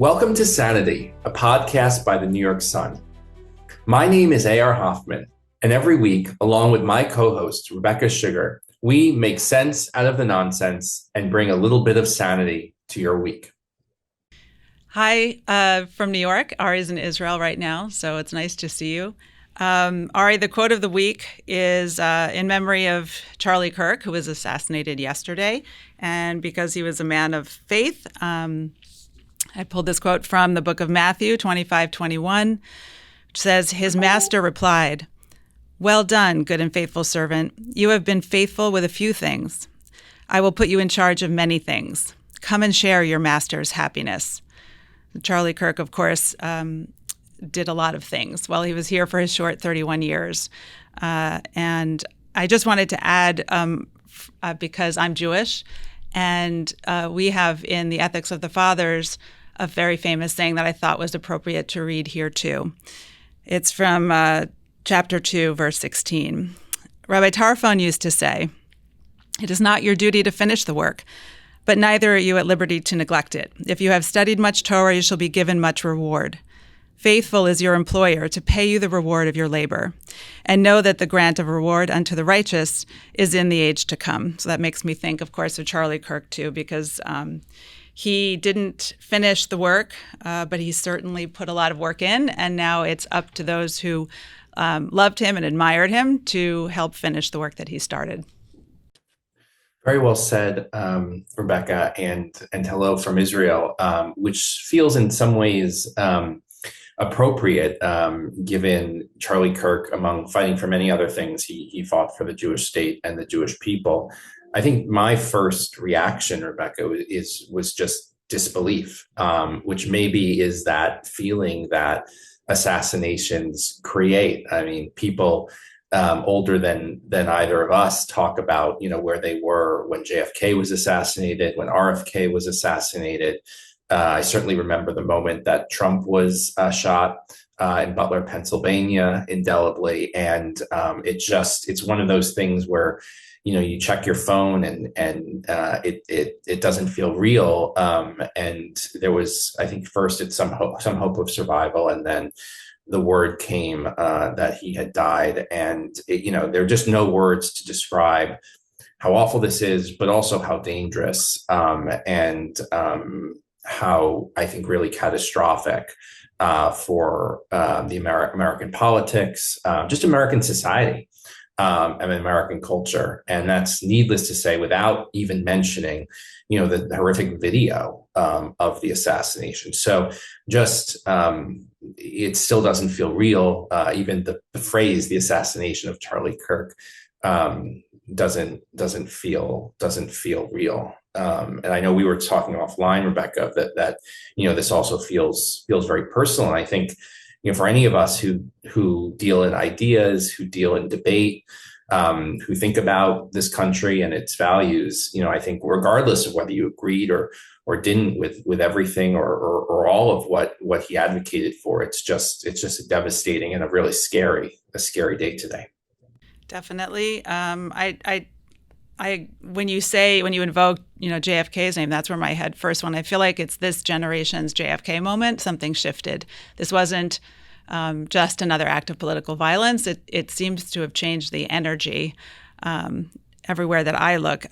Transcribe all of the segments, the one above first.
Welcome to Sanity, a podcast by the New York Sun. My name is A.R. Hoffman, and every week, along with my co-host, Rebecca Sugar, we make sense out of the nonsense and bring a little bit of sanity to your week. Hi, from New York. Ari's in Israel right now, so it's nice to see you. Ari, the quote of the week is in memory of Charlie Kirk, who was assassinated yesterday. And because he was a man of faith, I pulled this quote from the book of Matthew 25:21, which says, "His master replied, 'Well done, good and faithful servant. You have been faithful with a few things. I will put you in charge of many things. Come and share your master's happiness.'" Charlie Kirk, of course, did a lot of things while he was here for his short 31 years. And I just wanted to add, because I'm Jewish, and we have in the Ethics of the Fathers a very famous saying that I thought was appropriate to read here too. It's from chapter 2, verse 16. Rabbi Tarfon used to say, "It is not your duty to finish the work, but neither are you at liberty to neglect it. If you have studied much Torah, you shall be given much reward. Faithful is your employer to pay you the reward of your labor. And know that the grant of reward unto the righteous is in the age to come." So that makes me think, of course, of Charlie Kirk, too, because he didn't finish the work, but he certainly put a lot of work in. And now it's up to those who loved him and admired him to help finish the work that he started. Very well said, Rebecca, and hello from Israel, which feels in some ways appropriate, given Charlie Kirk, among fighting for many other things, he fought for the Jewish state and the Jewish people. I think my first reaction, Rebecca, was just disbelief, which maybe is that feeling that assassinations create. I mean, people older than either of us talk about, where they were when JFK was assassinated, when RFK was assassinated. I certainly remember the moment that Trump was shot in Butler, Pennsylvania, indelibly, and it's one of those things where you check your phone and it doesn't feel real. And there was, I think, first it's some hope of survival, and then the word came that he had died, and there are just no words to describe how awful this is, but also how dangerous and how I think really catastrophic for the American politics, just American society, and American culture. And that's needless to say, without even mentioning, the horrific video of the assassination. So just it still doesn't feel real. Even the phrase, the assassination of Charlie Kirk, doesn't feel real. And I know we were talking offline, Rebecca, that this also feels very personal. And I think for any of us who deal in ideas, who deal in debate, who think about this country and its values, I think regardless of whether you agreed or didn't with everything or all of what he advocated for, it's just a devastating and a really scary day today. Definitely. When you invoke, JFK's name, that's where my head first went. I feel like it's this generation's JFK moment. Something shifted. This wasn't just another act of political violence. It seems to have changed the energy everywhere that I look.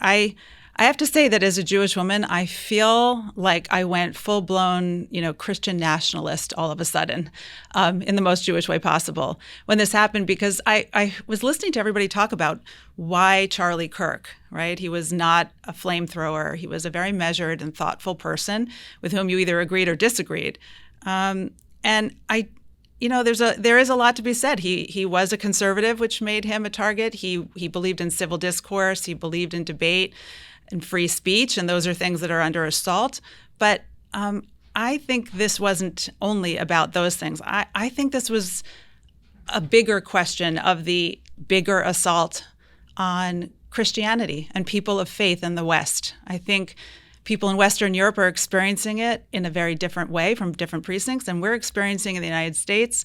I have to say that as a Jewish woman, I feel like I went full-blown, Christian nationalist all of a sudden, in the most Jewish way possible when this happened, because I was listening to everybody talk about why Charlie Kirk, right? He was not a flamethrower. He was a very measured and thoughtful person with whom you either agreed or disagreed. And there is a lot to be said. He was a conservative, which made him a target. He believed in civil discourse. He believed in debate and free speech, and those are things that are under assault. But I think this wasn't only about those things. I think this was a bigger question of the bigger assault on Christianity and people of faith in the West. I think people in Western Europe are experiencing it in a very different way from different precincts, and we're experiencing in the United States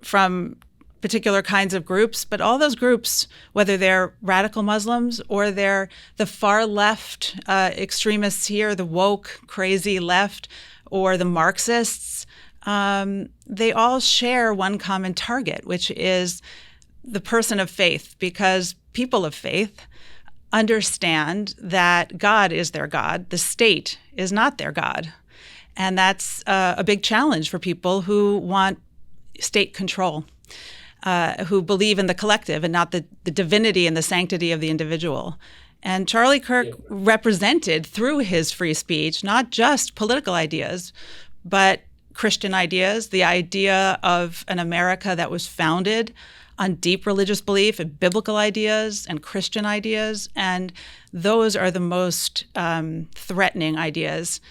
from particular kinds of groups, but all those groups, whether they're radical Muslims or they're the far left extremists here, the woke, crazy left, or the Marxists, they all share one common target, which is the person of faith, because people of faith understand that God is their God. The state is not their God. And that's a big challenge for people who want state control, who believe in the collective and not the divinity and the sanctity of the individual. And Charlie Kirk represented through his free speech not just political ideas, but Christian ideas, the idea of an America that was founded on deep religious belief and biblical ideas and Christian ideas. And those are the most threatening ideas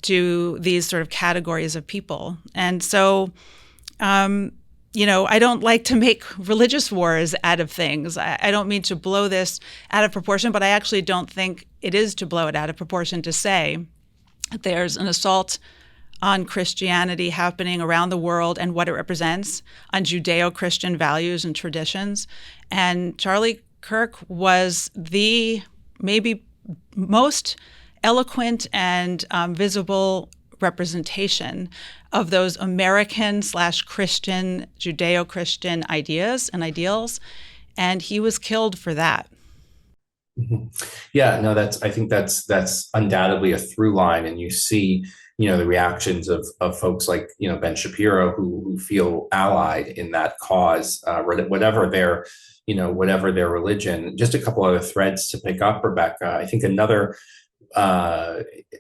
to these sort of categories of people. And so, I don't like to make religious wars out of things. I don't mean to blow this out of proportion, but I actually don't think it is to blow it out of proportion to say that there's an assault on Christianity happening around the world and what it represents, on Judeo-Christian values and traditions. And Charlie Kirk was the maybe most eloquent and visible representation of those American/Christian, Judeo-Christian ideas and ideals. And he was killed for that. Mm-hmm. Yeah, no, I think that's undoubtedly a through line. And you see, the reactions of folks like, Ben Shapiro, who feel allied in that cause, whatever their religion. Just a couple other threads to pick up, Rebecca. I think another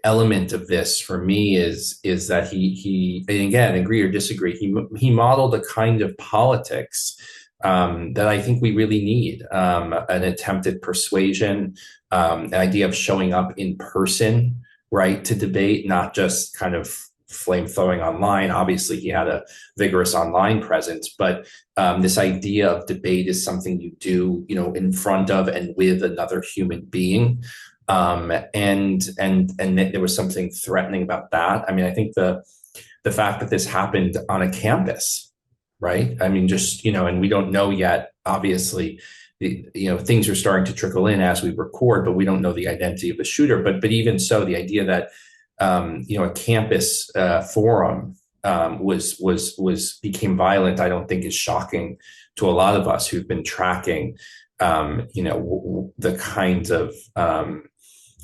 element of this for me is that he and again, agree or disagree, he modeled a kind of politics that I think we really need, an attempted persuasion, an idea of showing up in person, right, to debate, not just kind of flame throwing online. Obviously, he had a vigorous online presence, but this idea of debate is something you do, in front of and with another human being. And there was something threatening about that. I mean, I think the fact that this happened on a campus, right? I mean, just, and we don't know yet, obviously, things are starting to trickle in as we record, but we don't know the identity of the shooter. But even so, the idea that, a campus forum became violent, I don't think is shocking to a lot of us who've been tracking, the kinds of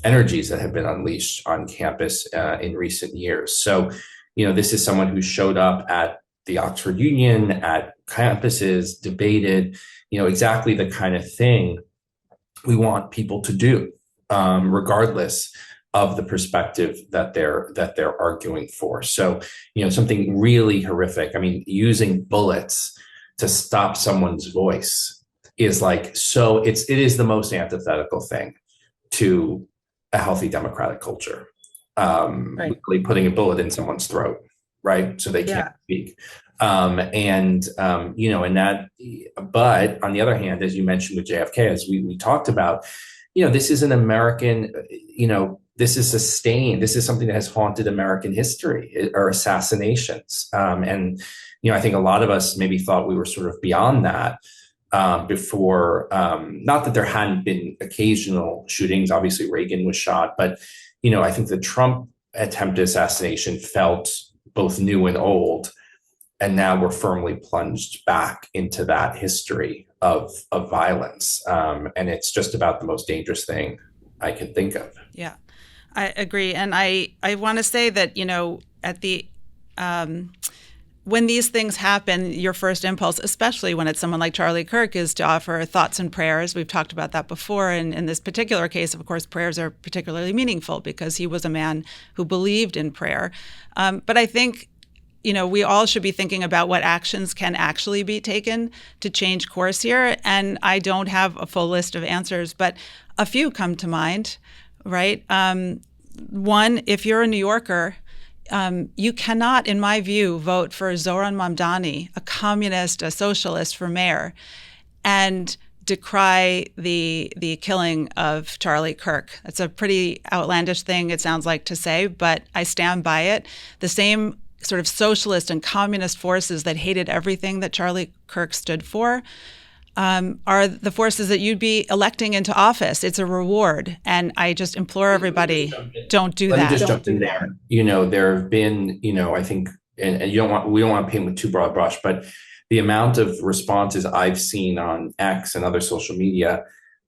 energies that have been unleashed on campus in recent years. So, this is someone who showed up at the Oxford Union, at campuses, debated, exactly the kind of thing we want people to do, regardless of the perspective that they're arguing for. So, something really horrific. I mean, using bullets to stop someone's voice is it is the most antithetical thing to a healthy democratic culture. Right. Really putting a bullet in someone's throat, right? So they can't speak. And that, but on the other hand, as you mentioned with JFK, as we talked about, this is an American, this is sustained. This is something that has haunted American history, or assassinations. And, I think a lot of us maybe thought we were sort of beyond that before, not that there hadn't been occasional shootings. Obviously, Reagan was shot, but, I think the Trump attempted assassination felt both new and old. And now we're firmly plunged back into that history of violence. And it's just about the most dangerous thing I can think of. Yeah, I agree. And I want to say that, at the when these things happen, your first impulse, especially when it's someone like Charlie Kirk, is to offer thoughts and prayers. We've talked about that before. And in this particular case, of course, prayers are particularly meaningful because he was a man who believed in prayer. But I think, we all should be thinking about what actions can actually be taken to change course here. And I don't have a full list of answers, but a few come to mind, right? One, if you're a New Yorker, you cannot, in my view, vote for Zohran Mamdani, a communist, a socialist, for mayor, and decry the killing of Charlie Kirk. That's a pretty outlandish thing, it sounds like, to say, but I stand by it. The same sort of socialist and communist forces that hated everything that Charlie Kirk stood for are the forces that you'd be electing into office. It's a reward. And I just implore everybody, don't do Let me that. just jump in there. There have been, I think, and we don't want to paint with too broad brush, but the amount of responses I've seen on X and other social media,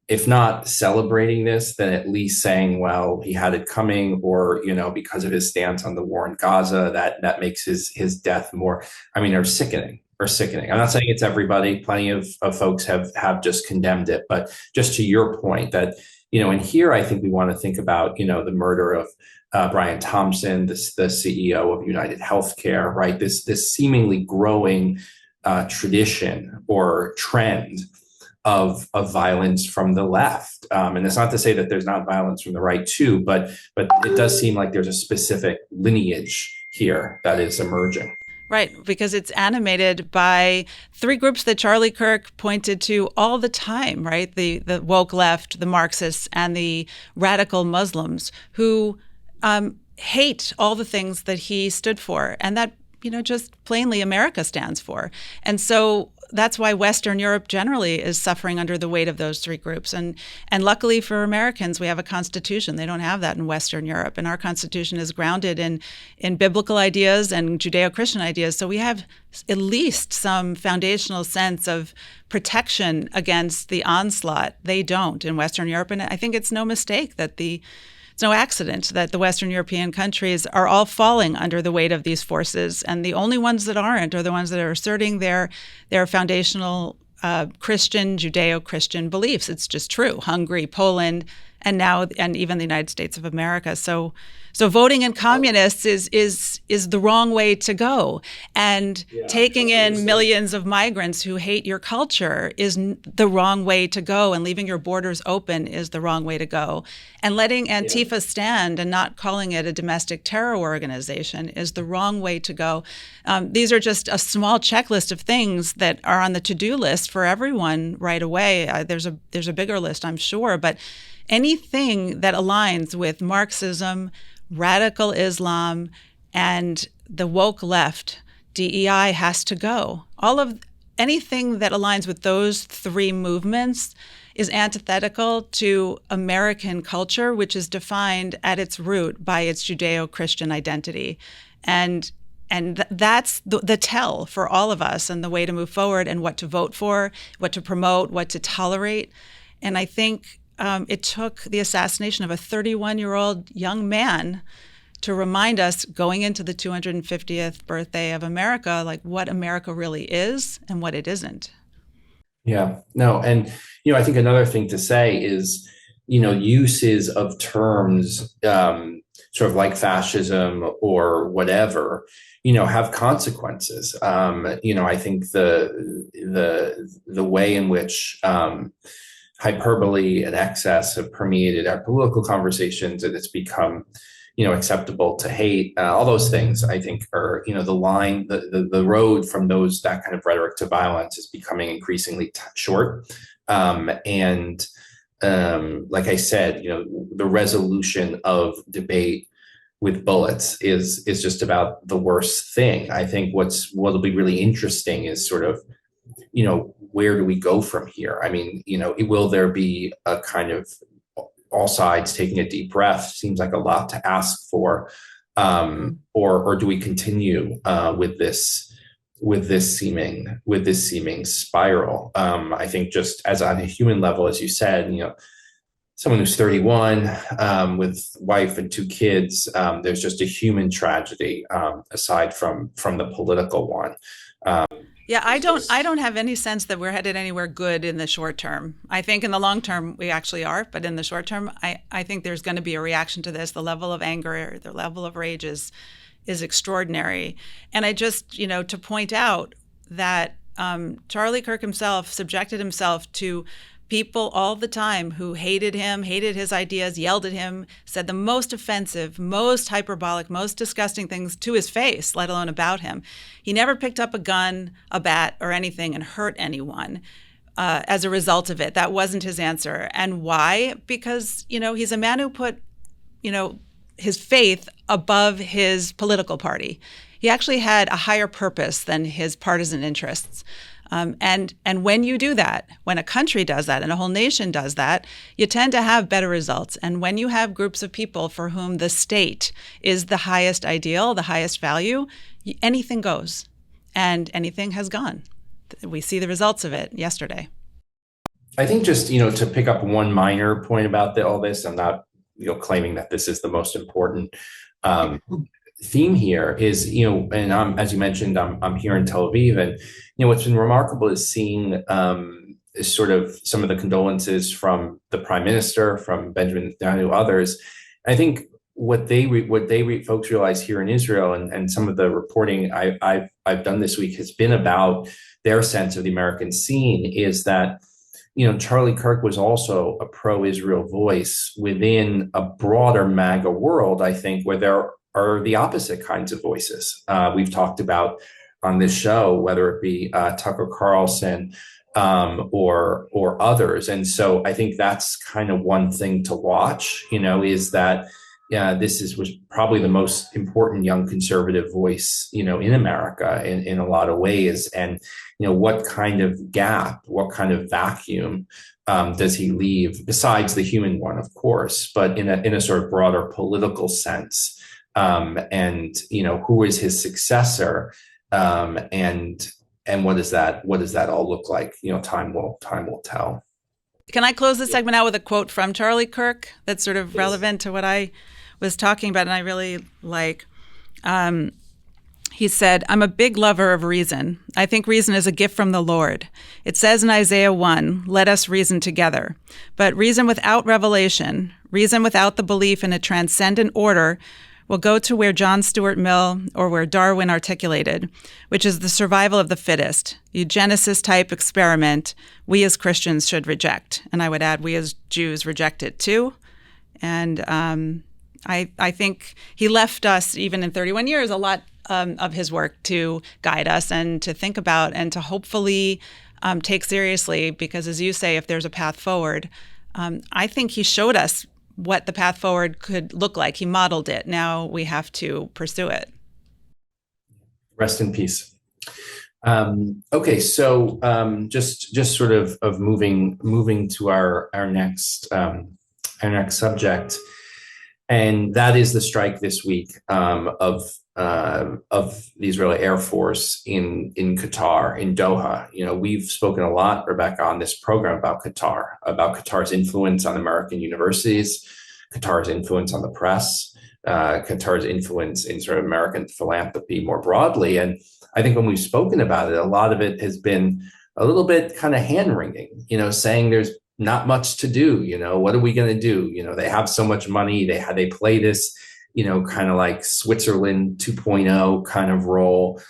if not celebrating this, then at least saying, well, he had it coming, or, because of his stance on the war in Gaza, that makes his death more, are sickening. I'm not saying it's everybody. Plenty of folks have just condemned it. But just to your point that, and here I think we want to think about, the murder of Brian Thompson, the CEO of United Healthcare, right? This seemingly growing tradition or trend of violence from the left. And it's not to say that there's not violence from the right too, but it does seem like there's a specific lineage here that is emerging. Right, because it's animated by three groups that Charlie Kirk pointed to all the time, right? The woke left, the Marxists, and the radical Muslims who hate all the things that he stood for and that, just plainly America stands for. And so that's why Western Europe generally is suffering under the weight of those three groups. And luckily for Americans, we have a constitution. They don't have that in Western Europe. And our constitution is grounded in biblical ideas and Judeo-Christian ideas. So we have at least some foundational sense of protection against the onslaught. They don't in Western Europe. And I think it's no mistake that it's no accident that the Western European countries are all falling under the weight of these forces. And the only ones that aren't are the ones that are asserting their foundational Christian, Judeo-Christian beliefs. It's just true. Hungary, Poland, and even the United States of America. So voting in communists is the wrong way to go. And taking in millions of migrants who hate your culture is the wrong way to go. And leaving your borders open is the wrong way to go. And letting Antifa stand and not calling it a domestic terror organization is the wrong way to go. These are just a small checklist of things that are on the to-do list for everyone right away. There's a bigger list, I'm sure, but anything that aligns with Marxism, radical Islam, and the woke left, DEI has to go. Anything that aligns with those three movements is antithetical to American culture, which is defined at its root by its Judeo-Christian identity. And that's the tell for all of us and the way to move forward and what to vote for, what to promote, what to tolerate. And I think it took the assassination of a 31-year-old young man to remind us, going into the 250th birthday of America, like what America really is and what it isn't. Yeah, no. And, I think another thing to say is, uses of terms sort of like fascism or whatever, have consequences. I think the way in which hyperbole and excess have permeated our political conversations, and it's become, acceptable to hate. All those things, I think, are, the line, the road from that kind of rhetoric to violence is becoming increasingly short. And like I said, the resolution of debate with bullets is just about the worst thing. I think what'll be really interesting is sort of, where do we go from here? Will there be a kind of all sides taking a deep breath? Seems like a lot to ask for, or do we continue with this seeming spiral? I think just as on a human level, as you said, someone who's 31 with wife and two kids, there's just a human tragedy aside from the political one. Yeah, I don't have any sense that we're headed anywhere good in the short term. I think in the long term we actually are, but in the short term, I think there's going to be a reaction to this. The level of anger, the level of rage is extraordinary. And I just, to point out that Charlie Kirk himself subjected himself to people all the time who hated him, hated his ideas, yelled at him, said the most offensive, most hyperbolic, most disgusting things to his face, let alone about him. He never picked up a gun, a bat, or anything and hurt anyone as a result of it. That wasn't his answer. And why? Because, he's a man who put, his faith above his political party. He actually had a higher purpose than his partisan interests. And when you do that, when a country does that and a whole nation does that, you tend to have better results. And when you have groups of people for whom the state is the highest ideal, the highest value, anything goes, and anything has gone. We see the results of it yesterday. I think just, to pick up one minor point about all this, I'm not, claiming that this is the most important um, theme here is, and as you mentioned, I'm here in Tel Aviv, and, what's been remarkable is seeing is sort of some of the condolences from the prime minister, from Benjamin Netanyahu, others. I think folks realize here in Israel, and some of the reporting I've done this week has been about their sense of the American scene, is that Charlie Kirk was also a pro-Israel voice within a broader MAGA world, I think, where there are the opposite kinds of voices. We've talked about on this show, whether it be Tucker Carlson or others. And so I think that's kind of one thing to watch, is that was probably the most important young conservative voice, in America in a lot of ways. And, what kind of gap, what kind of vacuum does he leave, besides the human one, of course, but in a sort of broader political sense? And, who is his successor? And what does that all look like? Time will tell. Can I close this segment out with a quote from Charlie Kirk that's sort of relevant to what I was talking about, and I really like? He said, "I'm a big lover of reason. I think reason is a gift from the Lord. It says in Isaiah 1, 'Let us reason together.' But reason without revelation, reason without the belief in a transcendent order, will go to where John Stuart Mill or where Darwin articulated, which is the survival of the fittest, eugenicist-type experiment we as Christians should reject." And I would add, we as Jews reject it too. And I think he left us, even in 31 years, a lot of his work to guide us and to think about and to hopefully take seriously, because as you say, if there's a path forward, I think he showed us what the path forward could look like. He modeled it. Now we have to pursue it. Rest in peace. Okay, so just sort of moving to our next subject, and that is the strike this week of the Israeli Air Force in Qatar, in Doha. We've spoken a lot, Rebecca, on this program about Qatar's influence on American universities, Qatar's influence on the press, Qatar's influence in sort of American philanthropy more broadly. And I think when we've spoken about it, a lot of it has been a little bit kind of hand-wringing, saying there's not much to do. What are we going to do? They have so much money. They play this, kind of like Switzerland 2.0 kind of role,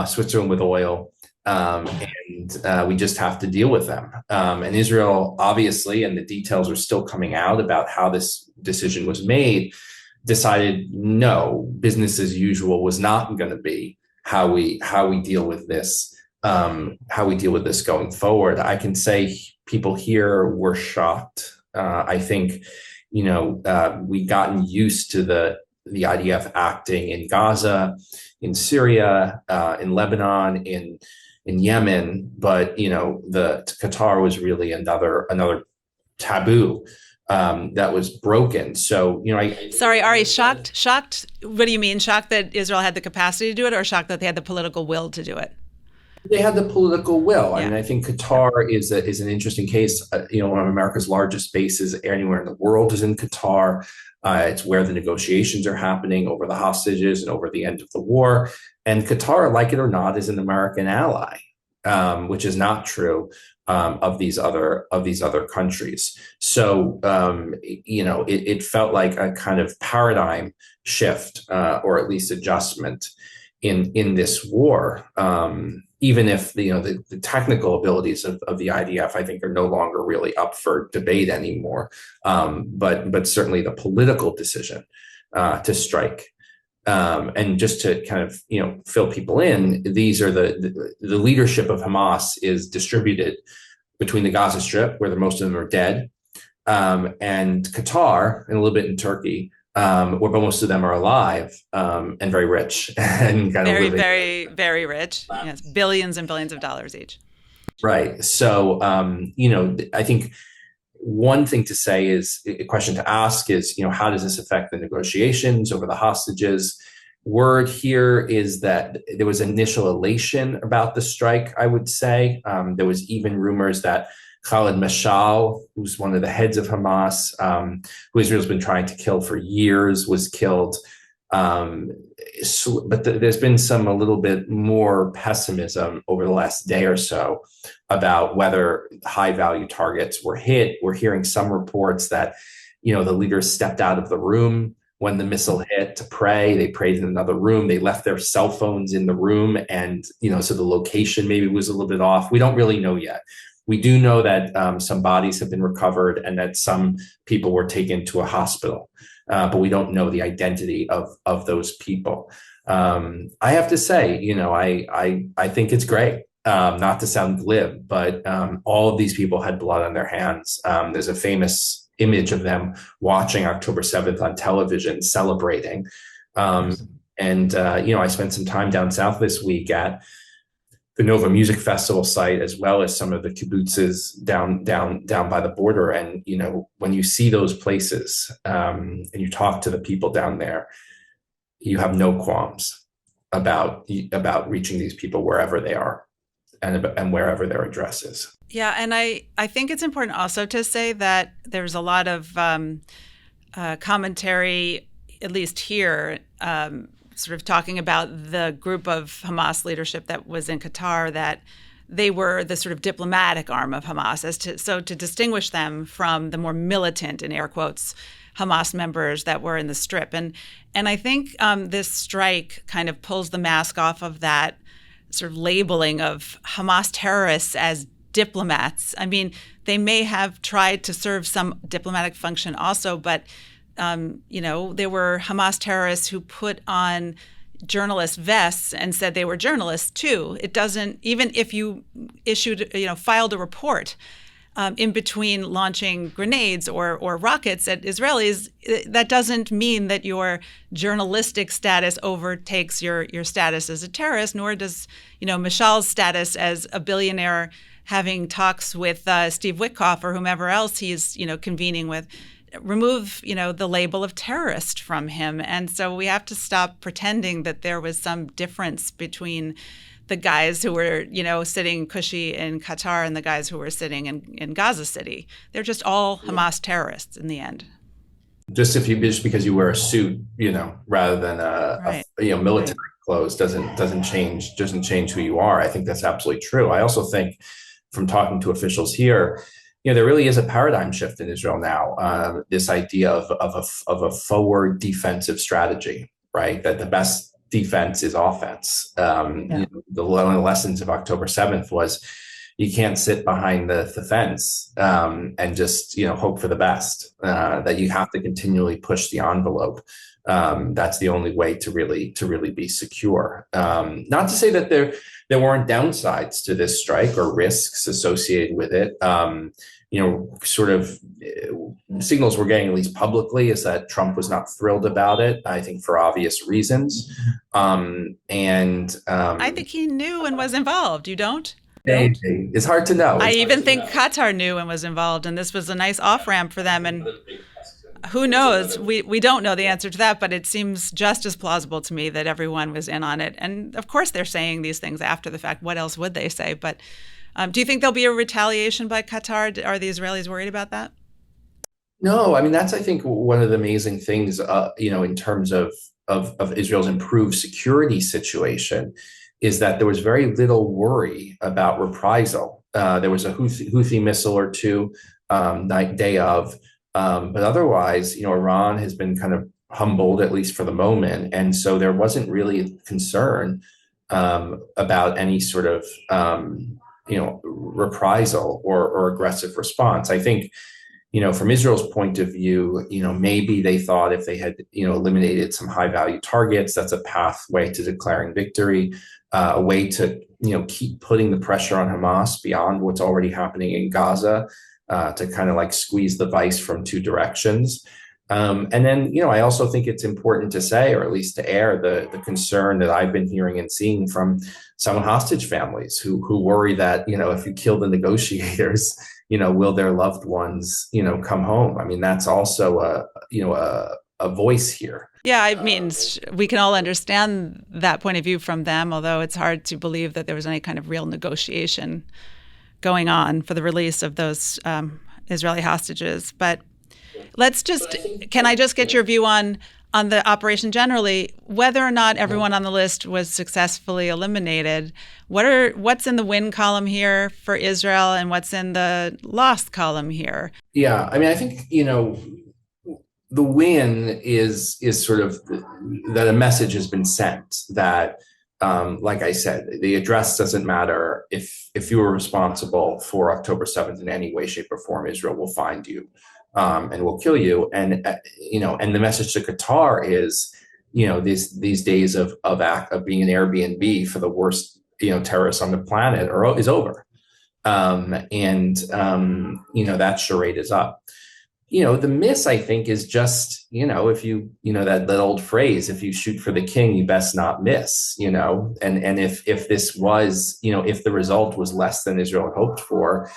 Switzerland with oil. And we just have to deal with them. And Israel, obviously, and the details are still coming out about how this decision was made, decided no, business as usual was not going to be how we deal with this, going forward. I can say people here were shocked. I think, we'd gotten used to the IDF acting in Gaza, in Syria, in Lebanon, in Yemen, but the Qatar was really another taboo that was broken. So Sorry, Ari, shocked. What do you mean? Shocked that Israel had the capacity to do it, or shocked that they had the political will to do it? They had the political will. Yeah. I mean, I think Qatar is an interesting case. One of America's largest bases anywhere in the world is in Qatar. It's where the negotiations are happening over the hostages and over the end of the war. And Qatar, like it or not, is an American ally, which is not true of these other countries. So it felt like a kind of paradigm shift, or at least adjustment in this war. Even if the technical abilities of the IDF, I think, are no longer really up for debate anymore, but certainly the political decision to strike, and just to kind of fill people in, these are the leadership of Hamas is distributed between the Gaza Strip, where most of them are dead, and Qatar, and a little bit in Turkey, where most of them are alive, and very rich and kind Very, of living. very, very rich. Yes, billions and billions of dollars each. Right. So, I think one thing to say is a question to ask is, how does this affect the negotiations over the hostages? Word here is that there was initial elation about the strike, I would say. There was even rumors that Khalid Mashal, who's one of the heads of Hamas, who Israel's been trying to kill for years, was killed. Um, but there's been some a little bit more pessimism over the last day or so about whether high value targets were hit. We're hearing some reports that, the leaders stepped out of the room when the missile hit to pray. They prayed in another room. They left their cell phones in the room. And, so the location maybe was a little bit off. We don't really know yet. We do know that some bodies have been recovered and that some people were taken to a hospital, but we don't know the identity of those people. I have to say, I think it's great. Not to sound glib, but all of these people had blood on their hands. There's a famous image of them watching October 7th on television, celebrating. Um, and I spent some time down south this week at the Nova Music Festival site, as well as some of the kibbutzes down by the border. And when you see those places and you talk to the people down there, you have no qualms about reaching these people wherever they are and wherever their address is. Yeah, and I think it's important also to say that there's a lot of commentary, at least here, sort of talking about the group of Hamas leadership that was in Qatar, that they were the sort of diplomatic arm of Hamas, so to distinguish them from the more militant, in air quotes, Hamas members that were in the Strip. And I think this strike kind of pulls the mask off of that sort of labeling of Hamas terrorists as diplomats. I mean, they may have tried to serve some diplomatic function also, but there were Hamas terrorists who put on journalist vests and said they were journalists too. It doesn't, even if you filed a report in between launching grenades or rockets at Israelis, that doesn't mean that your journalistic status overtakes your status as a terrorist, nor does, Mishal's status as a billionaire having talks with Steve Witkoff or whomever else he's, convening with, remove, the label of terrorist from him. And so we have to stop pretending that there was some difference between the guys who were, sitting cushy in Qatar and the guys who were sitting in Gaza City. They're just all Hamas terrorists in the end. Just because you wear a suit, rather than Right. military clothes doesn't change who you are. I think that's absolutely true. I also think, from talking to officials here, there really is a paradigm shift in Israel now. This idea of a forward defensive strategy, right? That the best defense is offense. Yeah. One of the lessons of October 7th was you can't sit behind the fence and just hope for the best. That you have to continually push the envelope. That's the only way to really be secure. Not to say that there weren't downsides to this strike or risks associated with it. Sort of signals we're getting, at least publicly, is that Trump was not thrilled about it, I think for obvious reasons. I think he knew and was involved. You don't? It's hard to know. I even think Qatar knew and was involved, and this was a nice off-ramp for them. And who knows? We don't know the answer to that, but it seems just as plausible to me that everyone was in on it. And of course, they're saying these things after the fact. What else would they say? But do you think there'll be a retaliation by Qatar? Are the Israelis worried about that? No, I mean, that's, I think, one of the amazing things, in terms of Israel's improved security situation, is that there was very little worry about reprisal. There was a Houthi missile or two day of, but otherwise, Iran has been kind of humbled, at least for the moment. And so there wasn't really concern about any sort of, reprisal or aggressive response. I think, from Israel's point of view, maybe they thought if they had, eliminated some high value targets, that's a pathway to declaring victory, a way to, keep putting the pressure on Hamas beyond what's already happening in Gaza, to kind of like squeeze the vice from two directions. And then, I also think it's important to say, or at least to air the concern that I've been hearing and seeing from some hostage families who worry that, if you kill the negotiators, will their loved ones, come home? I mean, that's also a voice here. Yeah, I mean, we can all understand that point of view from them, although it's hard to believe that there was any kind of real negotiation going on for the release of those Israeli hostages. But can I just get your view on the operation generally, whether or not everyone on the list was successfully eliminated? What's in the win column here for Israel, and what's in the lost column here? Yeah, I mean, I think, the win is sort of that a message has been sent that, like I said, the address doesn't matter. If you were responsible for October 7th in any way, shape, or form, Israel will find you, and will kill you. And and the message to Qatar is, these days of being an Airbnb for the worst terrorists on the planet is over. And that charade is up. The miss, I think, is just, if that old phrase, if you shoot for the king, you best not miss, and if this was, if the result was less than Israel had hoped for,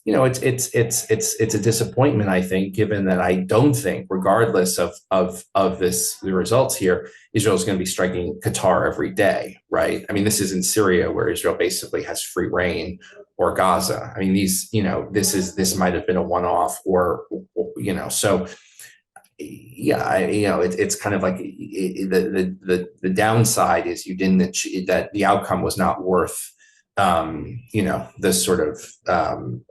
it's a disappointment, I think, given that I don't think, regardless of the results here, Israel is going to be striking Qatar every day, right? I mean, this is in Syria, where Israel basically has free reign, or Gaza. I mean, this might have been a one-off, or so yeah, it's kind of like the downside is you didn't achieve that. The outcome was not worth this sort of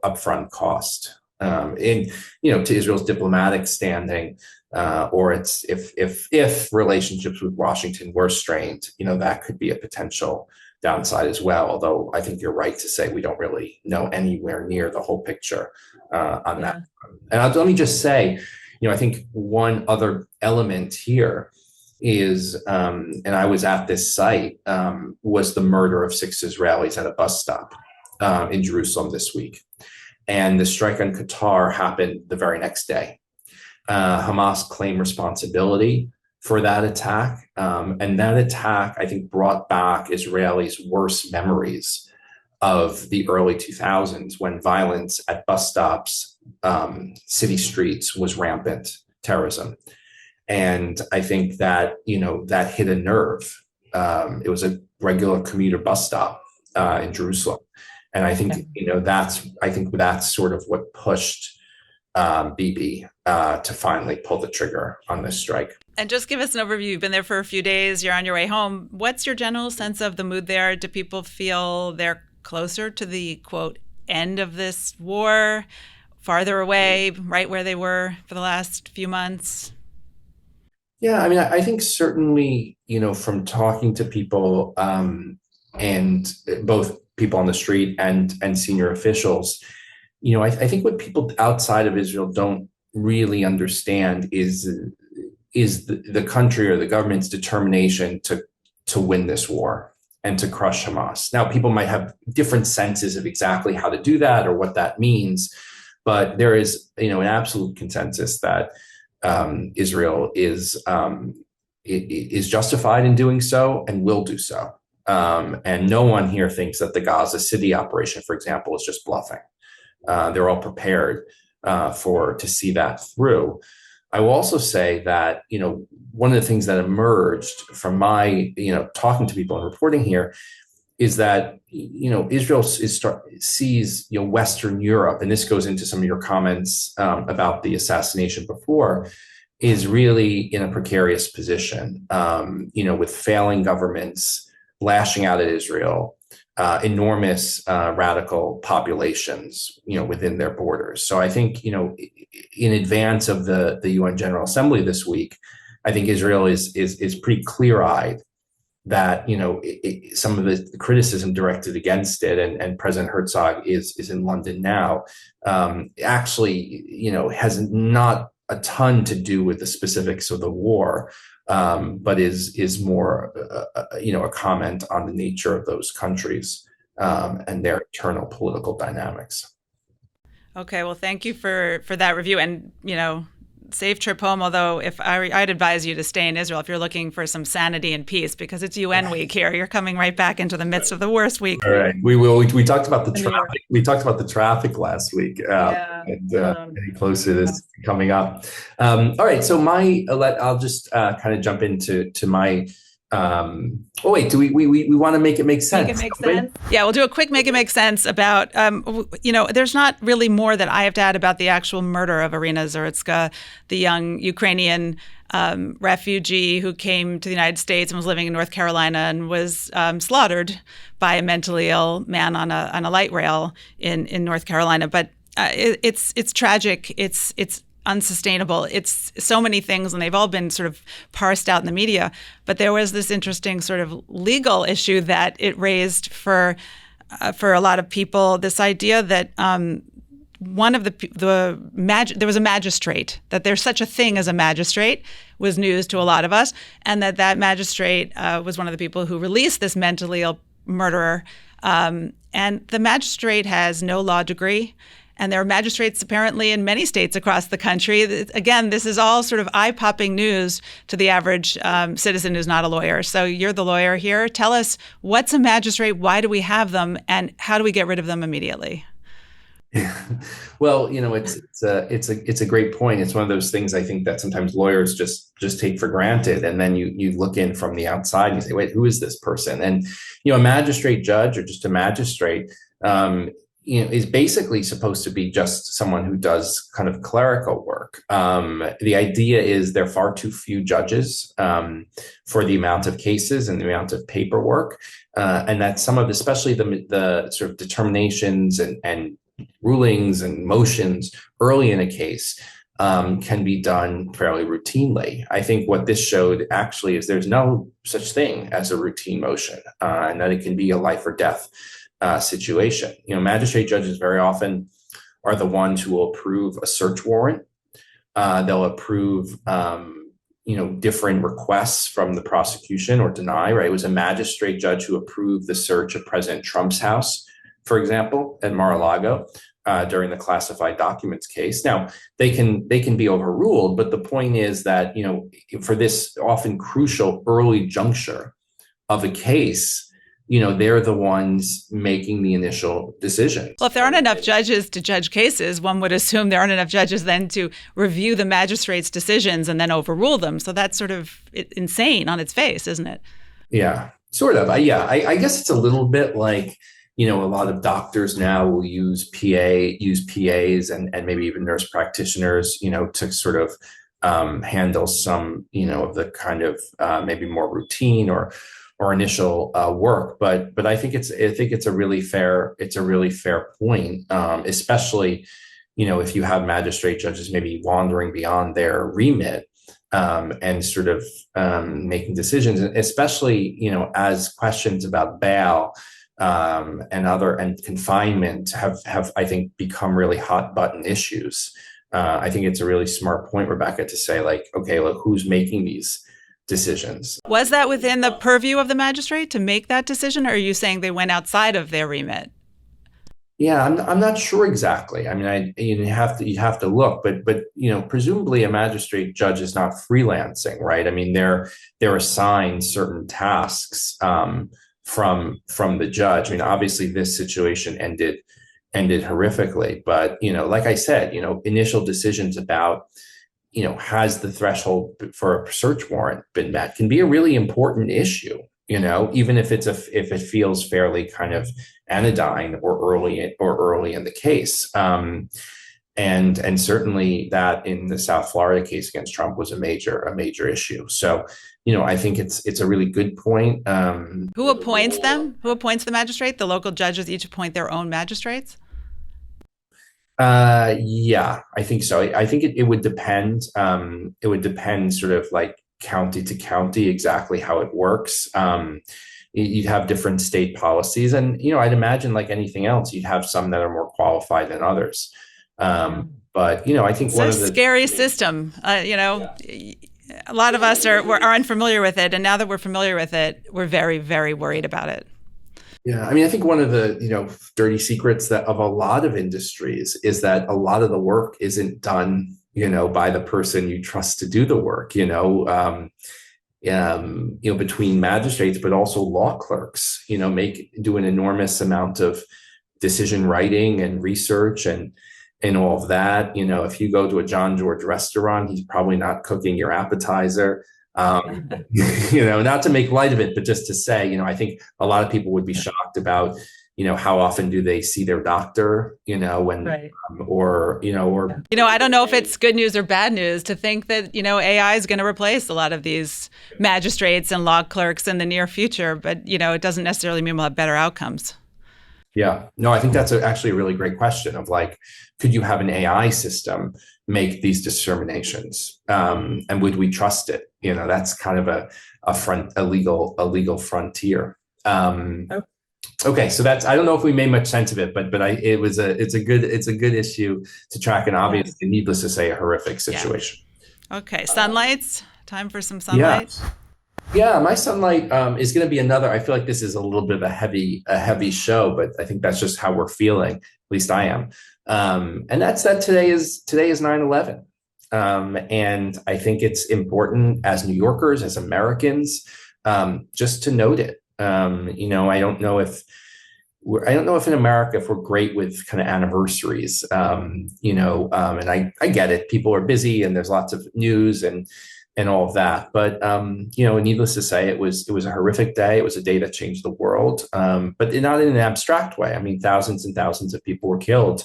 upfront cost. In to Israel's diplomatic standing, or it's if relationships with Washington were strained, that could be a potential downside as well. Although I think you're right to say we don't really know anywhere near the whole picture on that. Yeah. And let me just say, I think one other element here is, and I was at this site, was the murder of 6 Israelis at a bus stop in Jerusalem this week. And the strike on Qatar happened the very next day. Hamas claimed responsibility for that attack. And that attack, I think, brought back Israelis' worst memories of the early 2000s, when violence at bus stops, city streets, was rampant terrorism. And I think that, that hit a nerve. It was a regular commuter bus stop in Jerusalem. And I think, that's sort of what pushed Bibi to finally pull the trigger on this strike. And just give us an overview. You've been there for a few days. You're on your way home. What's your general sense of the mood there? Do people feel they're closer to the, quote, end of this war, farther away, right where they were for the last few months? Yeah, I mean, I think certainly, from talking to people, and both people on the street and senior officials, I think what people outside of Israel don't really understand is the country or the government's determination to win this war and to crush Hamas. Now, people might have different senses of exactly how to do that or what that means, but there is, an absolute consensus that Israel is justified in doing so and will do so. And no one here thinks that the Gaza City operation, for example, is just bluffing. They're all prepared to see that through. I will also say that, one of the things that emerged from my, talking to people and reporting here is that, Israel sees, Western Europe, and this goes into some of your comments about the assassination before, is really in a precarious position, with failing governments lashing out at Israel, enormous radical populations, within their borders. So I think, in advance of the UN General Assembly this week, I think Israel is pretty clear-eyed that, some of the criticism directed against it, and President Herzog is in London now, actually, has not a ton to do with the specifics of the war, but is more, a comment on the nature of those countries and their internal political dynamics. Okay, well, thank you for that review. And, safe trip home. Although, if I'd advise you to stay in Israel if you're looking for some sanity and peace, because it's UN week here. You're coming right back into the midst of the worst week All right, we will. We talked about the in the year. traffic. We talked about the traffic last week, Yeah. and getting closer to Yeah. this coming up. All right, so I'll just kind of jump into my. Oh wait, do we want to make it make Make it sense? make Don't we? sense. Yeah, we'll do a quick make it make sense about, there's not really more that I have to add about the actual murder of Irina Zhurtska, the young Ukrainian refugee who came to the United States and was living in North Carolina and was slaughtered by a mentally ill man on a light rail in North Carolina. But it's tragic. It's unsustainable. It's so many things, and they've all been sort of parsed out in the media. But there was this interesting sort of legal issue that it raised for a lot of people. This idea that one of there was a magistrate, that there's such a thing as a magistrate, was news to a lot of us, and that magistrate was one of the people who released this mentally ill murderer. And the magistrate has no law degree. And there are magistrates apparently in many states across the country. Again, this is all sort of eye-popping news to the average citizen who's not a lawyer. So you're the lawyer here. Tell us, what's a magistrate? Why do we have them? And how do we get rid of them immediately? Well, it's a great point. It's one of those things I think that sometimes lawyers just take for granted, and then you look in from the outside and you say, wait, who is this person? And a magistrate judge or just a magistrate. Is basically supposed to be just someone who does kind of clerical work. The idea is there are far too few judges for the amount of cases and the amount of paperwork, and that some of, especially the sort of determinations and rulings and motions early in a case can be done fairly routinely. I think what this showed actually is there's no such thing as a routine motion, and that it can be a life or death situation. Magistrate judges very often are the ones who will approve a search warrant. They'll approve, different requests from the prosecution or deny. Right? It was a magistrate judge who approved the search of President Trump's house, for example, at Mar-a-Lago during the classified documents case. Now they can be overruled, but the point is that for this often crucial early juncture of a case, they're the ones making the initial decisions. Well, if there aren't enough judges to judge cases, one would assume there aren't enough judges then to review the magistrate's decisions and then overrule them. So that's sort of insane on its face, isn't it? Yeah, sort of. I guess it's a little bit like, a lot of doctors now will use PAs and maybe even nurse practitioners, to sort of handle some, of the kind of maybe more routine or initial work, but I think it's a really fair point, especially if you have magistrate judges maybe wandering beyond their remit and sort of making decisions, especially as questions about bail and confinement have I think become really hot button issues. I think it's a really smart point, Rebecca, to say like, okay, look, who's making these decisions. Was that within the purview of the magistrate to make that decision, or are you saying they went outside of their remit? Yeah, I'm not sure exactly. I mean, you have to look, but presumably a magistrate judge is not freelancing, right? I mean, they're assigned certain tasks from the judge. I mean, obviously this situation ended horrifically, but like I said, initial decisions about has the threshold for a search warrant been met can be a really important issue, even if if it feels fairly kind of anodyne or early in the case. And certainly that in the South Florida case against Trump was a major issue. So, I think it's a really good point. Who appoints them? Who appoints the magistrate? The local judges each appoint their own magistrates? Yeah, I think so. I think it would depend. It would depend sort of like county to county exactly how it works. You'd have different state policies, and I'd imagine like anything else, you'd have some that are more qualified than others. But I think it's one of the scary system. A lot of us are unfamiliar with it, and now that we're familiar with it, we're very, very worried about it. Yeah, I mean, I think one of the dirty secrets that of a lot of industries is that a lot of the work isn't done by the person you trust to do the work, between magistrates, but also law clerks, do an enormous amount of decision writing and research and all of that. If you go to a John George restaurant, he's probably not cooking your appetizer. Not to make light of it, but just to say, I think a lot of people would be shocked about, how often do they see their doctor, when, Right. or I don't know if it's good news or bad news to think that, AI is going to replace a lot of these magistrates and law clerks in the near future, but, it doesn't necessarily mean we'll have better outcomes. Yeah, no, I think that's actually a really great question of like, could you have an AI system make these determinations? And would we trust it? That's kind of a legal frontier. Okay, so I don't know if we made much sense of it, but it's a good issue to track, and obviously, needless to say, a horrific situation. Yeah. Okay, sunlights. Time for some Yeah. sunlight. Yeah, my sunlight is going to be another. I feel like this is a little bit of a heavy show, but I think that's just how we're feeling. At least I am. And that's that today is 9/11. And I think it's important as New Yorkers, as Americans, just to note it. I don't know if in America if we're great with kind of anniversaries. And I get it. People are busy and there's lots of news and all of that. But needless to say, it was a horrific day. It was a day that changed the world, but not in an abstract way. I mean, thousands and thousands of people were killed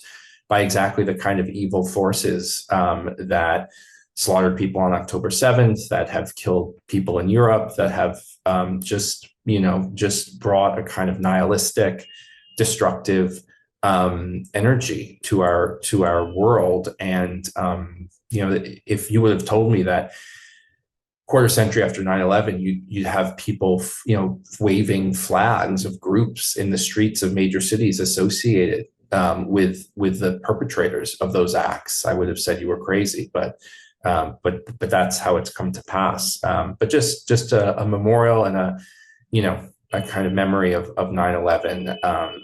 by exactly the kind of evil forces that slaughtered people on October 7th, that have killed people in Europe, that have just brought a kind of nihilistic, destructive energy to our world. And if you would have told me that quarter century after 9/11, you'd have people, waving flags of groups in the streets of major cities associated with the perpetrators of those acts, I would have said you were crazy. But that's how it's come to pass. But just a memorial and a kind of memory of 9/11,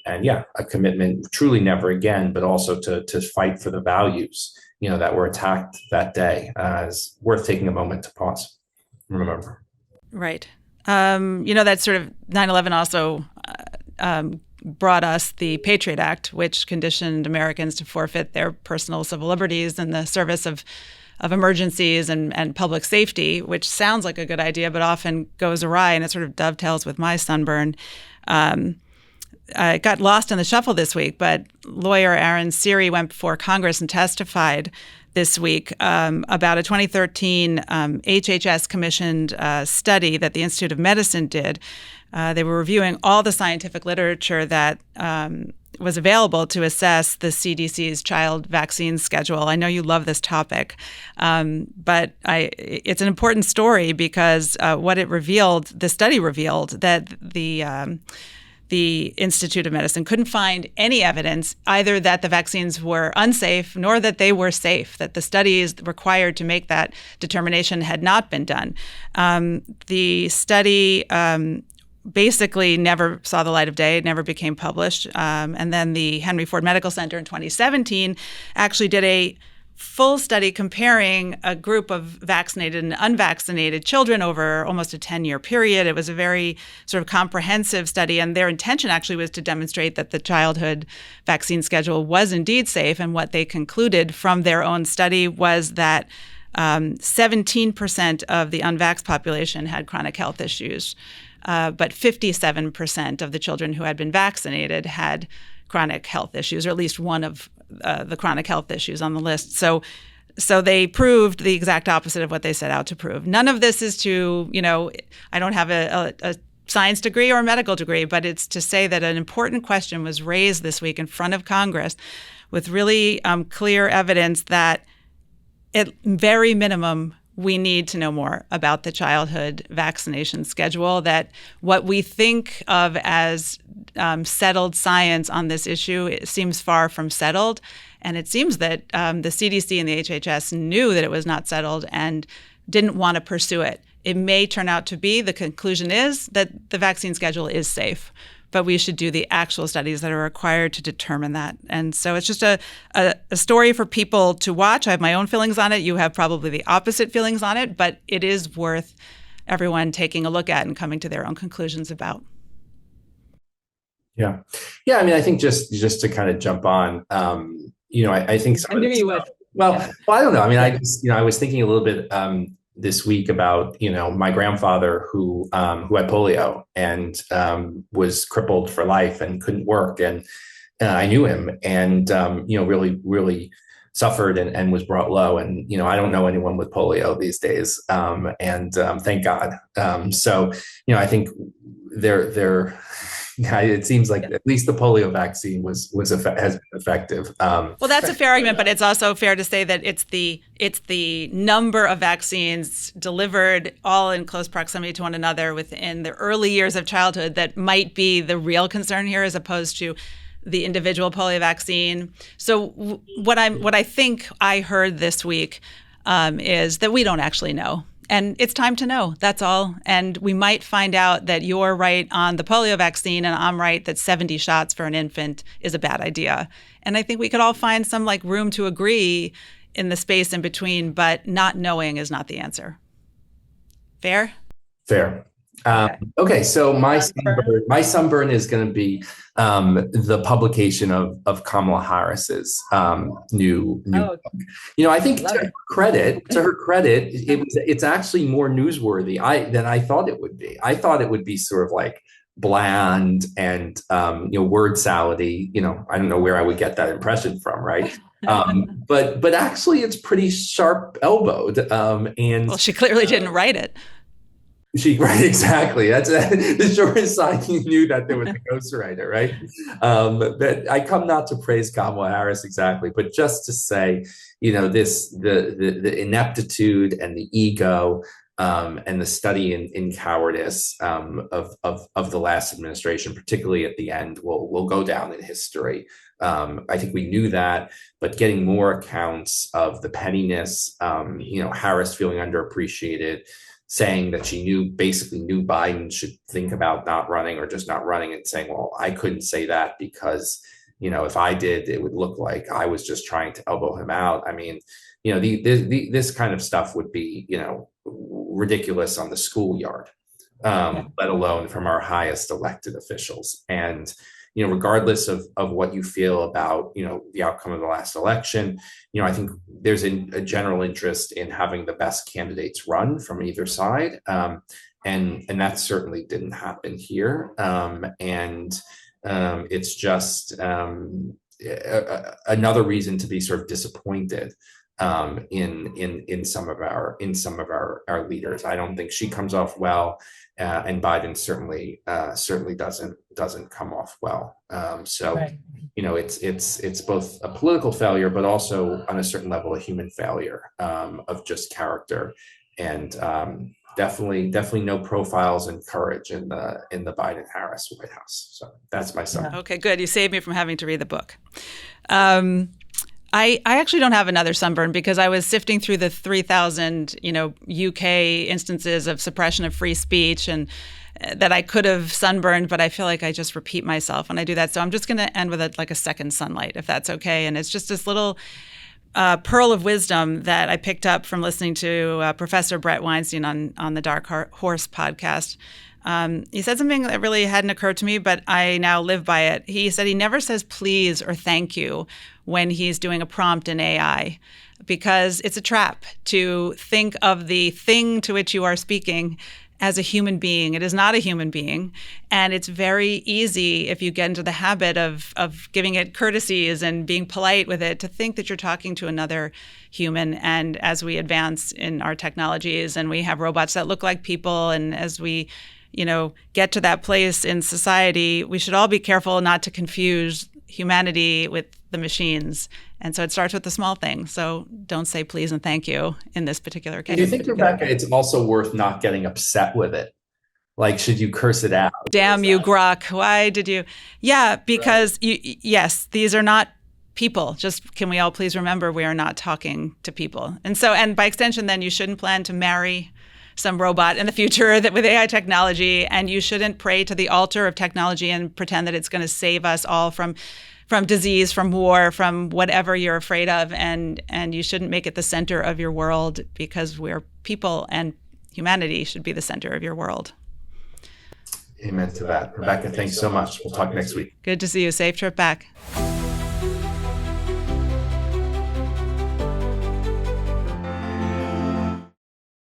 and a commitment, truly never again, but also to fight for the values that were attacked that day. Is worth taking a moment to pause. Remember. Right. That sort of 9/11 also brought us the Patriot Act, which conditioned Americans to forfeit their personal civil liberties in the service of emergencies and public safety, which sounds like a good idea, but often goes awry, and it sort of dovetails with my sunburn. It got lost in the shuffle this week, but lawyer Aaron Siri went before Congress and testified this week about a 2013 HHS commissioned study that the Institute of Medicine did. They were reviewing all the scientific literature that was available to assess the CDC's child vaccine schedule. I know you love this topic, but it's an important story because what it revealed, the study revealed that the Institute of Medicine couldn't find any evidence either that the vaccines were unsafe nor that they were safe, that the studies required to make that determination had not been done. The study basically never saw the light of day. It never became published. And then the Henry Ford Medical Center in 2017 actually did a full study comparing a group of vaccinated and unvaccinated children over almost a 10-year period. It was a very sort of comprehensive study, and their intention actually was to demonstrate that the childhood vaccine schedule was indeed safe. And what they concluded from their own study was that 17% of the unvaxxed population had chronic health issues, but 57% of the children who had been vaccinated had chronic health issues, or at least one of the chronic health issues on the list. So they proved the exact opposite of what they set out to prove. None of this is to, I don't have a science degree or a medical degree, but it's to say that an important question was raised this week in front of Congress with really clear evidence that at very minimum, we need to know more about the childhood vaccination schedule, that what we think of as settled science on this issue, it seems far from settled. And it seems that the CDC and the HHS knew that it was not settled and didn't want to pursue it. It may turn out to be, the conclusion is that the vaccine schedule is safe, but we should do the actual studies that are required to determine that. And so it's just a story for people to watch. I have my own feelings on it. You have probably the opposite feelings on it, but it is worth everyone taking a look at and coming to their own conclusions about. Yeah. Yeah. I mean, I think just to kind of jump on, I think some I of knew this you stuff, would. well, Yeah. well, I don't know. I mean, I was thinking a little bit, this week about, my grandfather who had polio and, was crippled for life and couldn't work. And I knew him and, really, really suffered and was brought low. And, I don't know anyone with polio these days. Thank God. I think they're yeah, it seems like at least the polio vaccine has been effective. Well, that's a fair argument, but it's also fair to say that it's the number of vaccines delivered all in close proximity to one another within the early years of childhood that might be the real concern here, as opposed to the individual polio vaccine. So what I think I heard this week is that we don't actually know. And it's time to know. That's all. And we might find out that you're right on the polio vaccine and I'm right that 70 shots for an infant is a bad idea. And I think we could all find some room to agree in the space in between, but not knowing is not the answer. Fair? Fair. Okay, so my sunburn is going to be the publication of Kamala Harris's new book. I think to her credit, it's actually more newsworthy than I thought it would be. I thought it would be sort of like bland and word salady. I don't know where I would get that impression from, right? But actually, it's pretty sharp elbowed. And well, she clearly didn't write it. Right, exactly. That's the shortest side. You knew that there was a ghostwriter, right? But I come not to praise Kamala Harris exactly, but just to say, the ineptitude and the ego and the study in cowardice of the last administration, particularly at the end, will go down in history. I think we knew that, but getting more accounts of the pettiness, Harris feeling underappreciated, saying that she basically knew Biden should think about not running or just not running, and saying, well, I couldn't say that because, if I did, it would look like I was just trying to elbow him out. I mean, this kind of stuff would be, ridiculous on the schoolyard, let alone from our highest elected officials. And, regardless of what you feel about, the outcome of the last election, I think there's a general interest in having the best candidates run from either side. And that certainly didn't happen here. It's just another reason to be sort of disappointed in some of our leaders. I don't think she comes off well, and Biden certainly doesn't come off well. Right. It's both a political failure, but also on a certain level a human failure of just character, and definitely no profiles and courage in the Biden-Harris White House. So that's my summary. Okay, good. You saved me from having to read the book. I actually don't have another sunburn because I was sifting through the 3,000, UK instances of suppression of free speech and that I could have sunburned, but I feel like I just repeat myself when I do that. So I'm just going to end with a second sunlight, if that's okay. And it's just this little pearl of wisdom that I picked up from listening to Professor Brett Weinstein on the Dark Horse podcast. He said something that really hadn't occurred to me, but I now live by it. He said he never says please or thank you when he's doing a prompt in AI, because it's a trap to think of the thing to which you are speaking as a human being. It is not a human being. And it's very easy, if you get into the habit of giving it courtesies and being polite with it, to think that you're talking to another human. And as we advance in our technologies and we have robots that look like people, and as we get to that place in society, we should all be careful not to confuse humanity with the machines. And so it starts with the small things. So don't say please and thank you in this particular case. Do you think, Rebecca, it's also worth not getting upset with it? Like, should you curse it out? Damn you, Grok. Why did you? Yeah, because yes, these are not people. Just can we all please remember we are not talking to people. And by extension, then you shouldn't plan to marry some robot in the future that with AI technology, and you shouldn't pray to the altar of technology and pretend that it's going to save us all from disease, from war, from whatever you're afraid of, and you shouldn't make it the center of your world, because we're people and humanity should be the center of your world. Amen to that. Rebecca, thanks so much. We'll talk next week. Good to see you. Safe trip back.